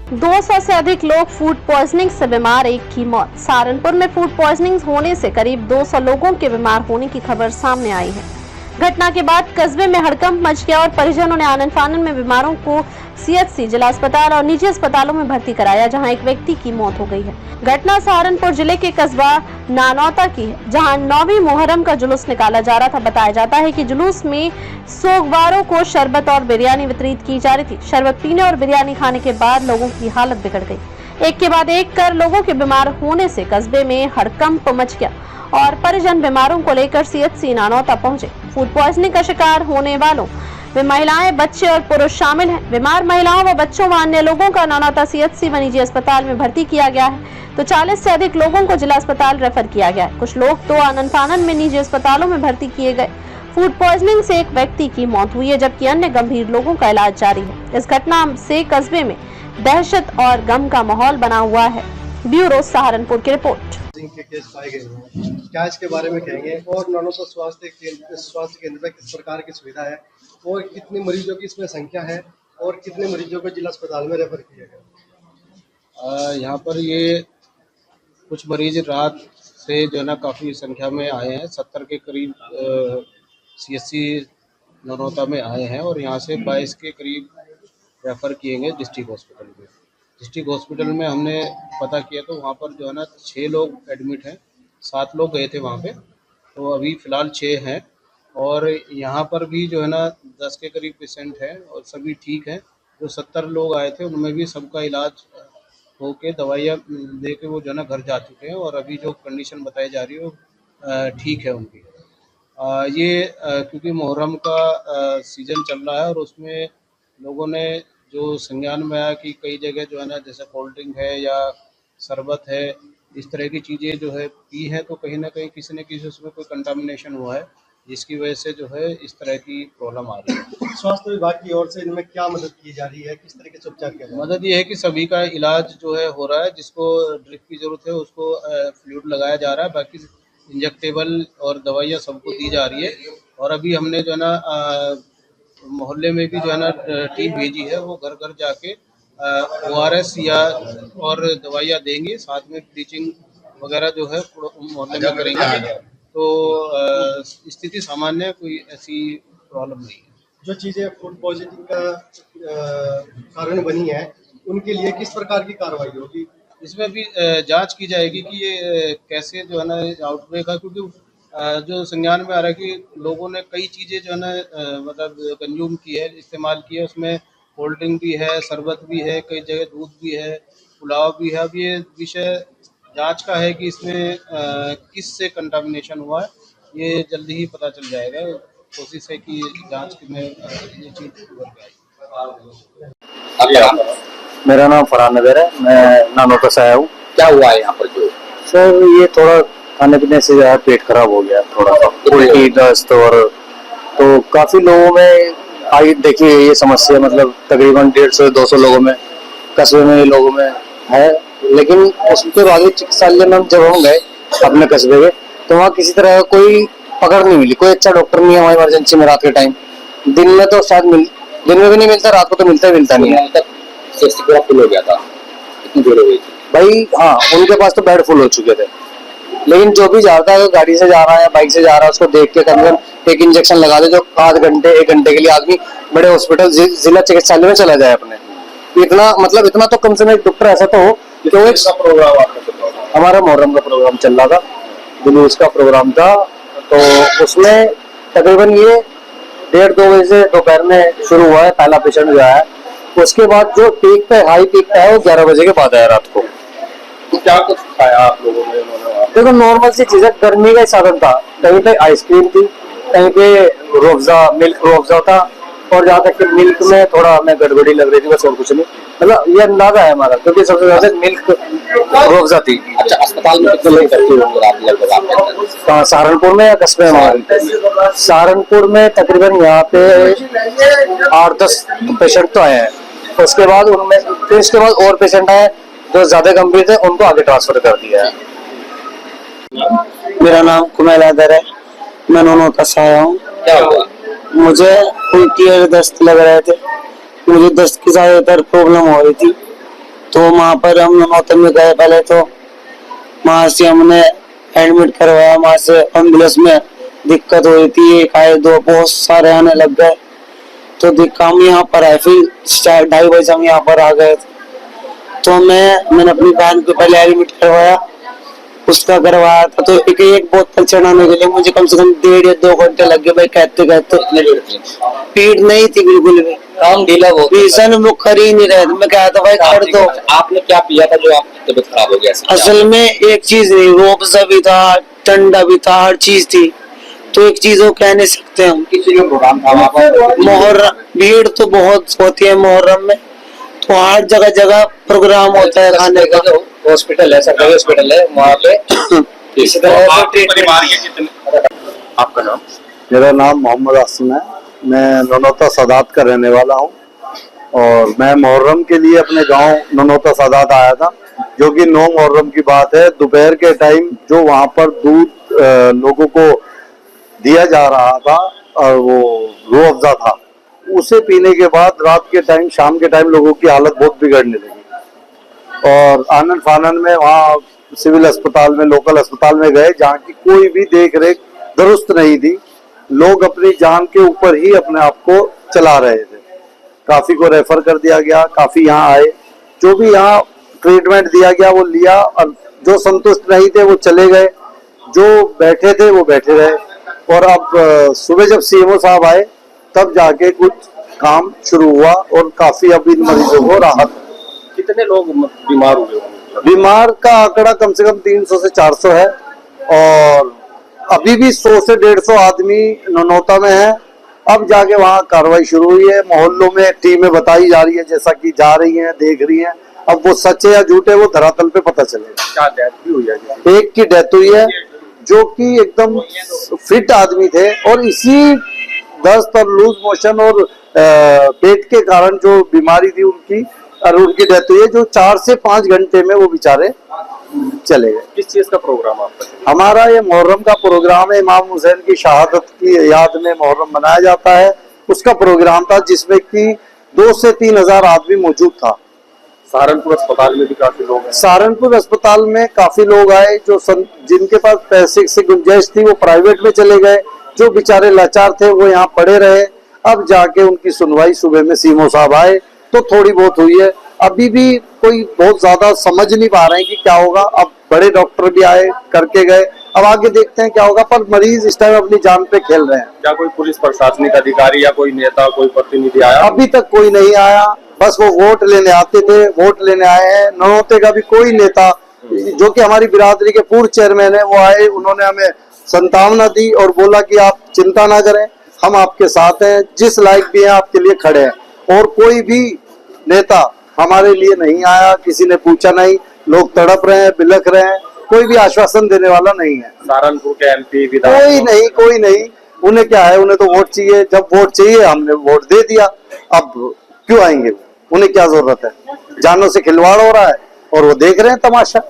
200 से अधिक लोग फूड पॉइजनिंग से बीमार, एक की मौत। सहारनपुर में फूड पॉइजनिंग होने से करीब 200 लोगों के बीमार होने की खबर सामने आई है। घटना के बाद कस्बे में हड़कंप मच गया और परिजनों ने आनन फानन में बीमारों को सीएचसी, जिला अस्पताल और निजी अस्पतालों में भर्ती कराया, जहां एक व्यक्ति की मौत हो गई है। घटना सहारनपुर जिले के कस्बा नानौता की है, जहां 9वीं मुहर्रम का जुलूस निकाला जा रहा था। बताया जाता है कि जुलूस में सोगवारों को शरबत और बिरयानी वितरित की जा रही थी। शरबत पीने और बिरयानी खाने के बाद लोगों की हालत बिगड़ गई। एक के बाद एक कर लोगों के बीमार होने से कस्बे में हड़कंप मच गया और परिजन बीमारों को लेकर सीएचसी नानौता पहुंचे। फूड पॉइजनिंग का शिकार होने वालों में महिलाएं, बच्चे और पुरुष शामिल हैं। बीमार महिलाओं व बच्चों व अन्य लोगों का नानौता सीएचसी व निजी अस्पताल में भर्ती किया गया है, तो 40 से अधिक लोगों को जिला अस्पताल रेफर किया गया है। कुछ लोग तो आनन फानन में निजी अस्पतालों में भर्ती किए गए। फूड पॉइजनिंग से एक व्यक्ति की मौत हुई है, जबकि अन्य गंभीर लोगों का इलाज जारी है। इस घटना से कस्बे में दहशत और गम का माहौल बना हुआ है। ब्यूरो सहारनपुर की रिपोर्ट। के केस पाए गए हैं, क्या इसके बारे में कहेंगे? और नानौता स्वास्थ्य केंद्र में किस प्रकार की सुविधा है और कितने मरीजों की इसमें संख्या है और कितने मरीजों को जिला अस्पताल में रेफर किया गया? यहाँ पर ये कुछ मरीज रात से जो है ना काफ़ी संख्या में आए हैं। 70 के करीब सीएचसी नानौता में आए हैं और यहाँ से 22 के करीब रेफ़र किए गए डिस्ट्रिक्ट हॉस्पिटल में। डिस्ट्रिक्ट हॉस्पिटल में हमने पता किया तो वहाँ पर जो है ना 6 लोग एडमिट हैं, 7 लोग गए थे वहाँ पे, तो अभी फ़िलहाल 6 हैं। और यहाँ पर भी जो है ना 10 के करीब पेशेंट हैं और सभी ठीक हैं। जो 70 लोग आए थे उनमें भी सबका इलाज होके दवाइयाँ दे के वो जो है ना घर जा चुके हैं और अभी जो कंडीशन बताई जा रही है वो ठीक है उनकी। क्योंकि मुहर्रम का सीज़न चल रहा है और उसमें लोगों ने जो संज्ञान में आया कि कई जगह जो है ना जैसे कोल्ड ड्रिंक है या शरबत है, इस तरह की चीज़ें जो है पी हैं, तो कहीं ना कहीं किसी न किसी उसमें कोई कंटामिनेशन हुआ है, जिसकी वजह से जो है इस तरह की प्रॉब्लम आ रही है। स्वास्थ्य विभाग की ओर से इनमें क्या मदद की जा रही है, किस तरीके से उपचार किया जा रहा है? मदद ये है कि सभी का इलाज जो है हो रहा है। जिसको ड्रिप की ज़रूरत है उसको फ्लूइड लगाया जा रहा है, बाकी इंजेक्टेबल और दवाइयाँ सबको दी जा रही है। और अभी हमने जो है ना मोहल्ले में भी जो है ना टीम भेजी है, वो घर घर जाके ORS या और दवाइयाँ देंगे, साथ में ब्लीचिंग वगैरह जो है मोहल्ले में करेंगे। तो स्थिति सामान्य है, कोई ऐसी प्रॉब्लम नहीं है। जो चीज़ें फूड पॉइजनिंग का कारण बनी है, उनके लिए किस प्रकार की कार्रवाई होगी? इसमें भी जांच की जाएगी कि ये कैसे जो है ना आउटब्रेक है, क्योंकि जो संज्ञान में आ रहा है कि लोगों ने कई चीज़ें जो है ना मतलब कंज्यूम की है, इस्तेमाल की है। उसमें कोल्ड ड्रिंक भी है, शरबत भी है, कई जगह दूध भी है, पुलाव भी है। अब ये विषय जांच का है कि इसमें किस से कंटामिनेशन हुआ है, ये जल्दी ही पता चल जाएगा। कोशिश है कि जांच में ये चीज़ मेरा नाम फरहान नगर है, मैं नानौता से आया हूँ। क्या हुआ है यहाँ पर? जो सर ये थोड़ा खाने पीने से ज़्यादा पेट खराब हो गया, थोड़ा सा उल्टी दस्त, और तो काफ़ी लोगों में आई देखिए ये समस्या, मतलब तकरीबन 150 से 200 लोगों में, कस्बे में लोगों में है। लेकिन उसके बाद चिकित्सालय में जब हम गए अपने कस्बे के, तो वहाँ किसी तरह का कोई पकड़ नहीं मिली, कोई अच्छा डॉक्टर नहीं है वहाँ इमरजेंसी में रात के टाइम। दिन में तो शायद दिन में भी नहीं मिलता, रात को तो मिलता नहीं है। पूरा फुल हो गया था, इतनी देर हो गई थी भाई। हाँ, उनके पास तो बेड फुल हो चुके थे। लेकिन जो भी जाता है, गाड़ी से जा रहा है या बाइक से जा रहा है, उसको देख के कम से कम एक इंजेक्शन लगा दे, जो आध घंटे 1 घंटे के लिए आदमी बड़े हॉस्पिटल जिला चिकित्सालय में चला जाए अपने। इतना तो कम से कम एक डॉक्टर ऐसा तो हो। तो एक प्रोग्राम हमारा मुहर्रम का प्रोग्राम चल रहा था, जुलूस का प्रोग्राम था, तो उसमें तकरीबन ये 1:30-2 बजे से दोपहर में शुरू हुआ है। पहला पेशेंट जो है, उसके बाद जो हाई पीक पे है वो 11 बजे के बाद आया रात को। तो क्या कुछ खाया आप लोगों ने? देखो नॉर्मल सी चीजें, गर्मी का साधन था, कहीं पे आइसक्रीम थी, कहीं पे मिल्क रूअफ़ज़ा था, और जहाँ तक कि मिल्क में थोड़ा हमें गड़बड़ी लग रही थी, बस और कुछ नहीं। मतलब ये अंदाजा है हमारा, क्योंकि सबसे ज्यादा मिल्क रूअफ़ज़ा थी। अच्छा, अस्पताल में कितने लोग भर्ती होंगे आप लगभग? कहाँ, सहारनपुर में या कस्बे में? सहारनपुर में तकरीबन यहाँ पे 8-10 पेशेंट तो आए हैं। उसके बाद और पेशेंट आए जो ज्यादा गंभीर थे, उनको आगे ट्रांसफर कर दिया है। मेरा नाम कुमैल हैदर है, मैं नानौता से आया हूँ। क्या हुआ? मुझे उल्टी और दस्त लग रहे थे, मुझे दस्त की ज्यादातर प्रॉब्लम हो रही थी, तो वहां पर हम नौतन में गए। पहले तो वहां से हमने एडमिट करवाया, वहां से एम्बुलेंस में दिक्कत हो रही थी, एक आए दो बहुत सारे आने लग गए, तो दिक्कत हम यहाँ पर आए। फिर 2:30 बजे हम यहाँ पर आ गए। तो मैंने अपनी बहन को पहले एडमिट करवाया, उसका करवाया था तो एक बोतल चढ़ाने के लिए मुझे कम से कम 1.5 या 2 घंटे लग गए भाई। कहते कहते पीठ नहीं थी बिल्कुल भी, काम ढीला हो गया। भीषण वो कर ही नहीं रहे थे। मैं कहता भाई कर दो। आपने क्या पिया था जो आपकी तबीयत खराब हो गया? असल में एक चीज नहीं, रूअफ़ज़ा भी था, ठंडा भी था, हर चीज थी, तो एक चीज वो कह नहीं सकते हम। किसी का प्रोग्राम था वहाँ पर? मुहर्रम भीड़ तो बहुत होती है मुहर्रम में, तो हर जगह जगह प्रोग्राम होता है खाने का। हॉस्पिटल है, सरकारी हॉस्पिटल है वहाँ पे। इसी तरह आपका नाम? मेरा नाम मोहम्मद आसिम है। मैं ननौता सादात का रहने वाला हूँ और मैं मुहर्रम के लिए अपने गांव ननौता सादात आया था, जो कि 9 मुहर्रम की बात है। दोपहर के टाइम जो वहां पर दूध लोगों को दिया जा रहा था और वो रूह अफ़ज़ा था, उसे पीने के बाद रात के टाइम, शाम के टाइम लोगों की हालत बहुत बिगड़ने लगी और आनन फानन में वहाँ सिविल अस्पताल में, लोकल अस्पताल में गए, जहाँ की कोई भी देख रेख दुरुस्त नहीं थी। लोग अपनी जान के ऊपर ही अपने आप को चला रहे थे। काफी को रेफर कर दिया गया, काफी यहाँ आए, जो भी यहाँ ट्रीटमेंट दिया गया वो लिया और जो संतुष्ट नहीं थे वो चले गए, जो बैठे थे वो बैठे रहे। और अब सुबह जब सीएमओ साहब आए तब जाके कुछ काम शुरू हुआ और काफी अब इन मरीजों को राहत। कितने लोग बीमार हुए? बीमार का आंकड़ा कम से कम 300 से 400 है और अभी भी 100 से 150 आदमी ननौता में है। अब जाके वहाँ कार्रवाई शुरू हुई है, मोहल्लों में टीमें बताई जा रही है, जैसा कि जा रही हैं, देख रही हैं। अब वो सच है या झूठ है वो धरातल पे पता चलेगा। क्या डेथ भी हुई है? एक की डेथ हुई है जो कि एकदम फिट आदमी थे और इसी दस्त और लूज मोशन और पेट के कारण जो बीमारी थी उनकी, और उनकी डेथ हुई है, जो 4 से 5 घंटे में वो बेचारे चले गए। किस चीज का प्रोग्राम आपका? हमारा ये मुहर्रम का प्रोग्राम है, इमाम हुसैन की शहादत की याद में मुहर्रम मनाया जाता है। उसका प्रोग्राम था जिसमें कि 2 से 3 हजार आदमी मौजूद था। सहारनपुर अस्पताल में भी काफी लोग हैं। सहारनपुर अस्पताल में काफी लोग आए, जो जिनके पास पैसे से गुंजाइश थी वो प्राइवेट में चले गए, जो बेचारे लाचार थे वो यहाँ पड़े रहे। अब जाके उनकी सुनवाई सुबह में सीएमओ साहब आए तो थोड़ी बहुत हुई है। अभी भी कोई बहुत ज्यादा समझ नहीं पा रहे हैं कि क्या होगा। अब बड़े डॉक्टर भी आए, करके गए, अब आगे देखते हैं क्या होगा। पर मरीज इस टाइम अपनी जान पे खेल रहे हैं। क्या कोई पुलिस प्रशासनिक अधिकारी या कोई नेता, कोई प्रतिनिधि आया? अभी तक कोई नहीं आया, बस वो वोट लेने आते थे, वोट लेने आए हैं। ननौते का भी कोई नेता, जो कि हमारी बिरादरी के पूर्व चेयरमैन है, वो आए, उन्होंने हमें संतावना दी और बोला कि आप चिंता ना करें, हम आपके साथ हैं, जिस लायक भी हैं आपके लिए खड़े हैं। और कोई भी नेता हमारे लिए नहीं आया, किसी ने पूछा नहीं। लोग तड़प रहे हैं, बिलख रहे हैं, कोई भी आश्वासन देने वाला नहीं है। सहारनपुर के एमपी कोई नहीं। उन्हें क्या है, उन्हें तो वोट चाहिए। जब वोट चाहिए हमने वोट दे दिया, अब क्यों आएंगे? उन्हें क्या जरूरत है? जानों से खिलवाड़ हो रहा है और वो देख रहे हैं तमाशा।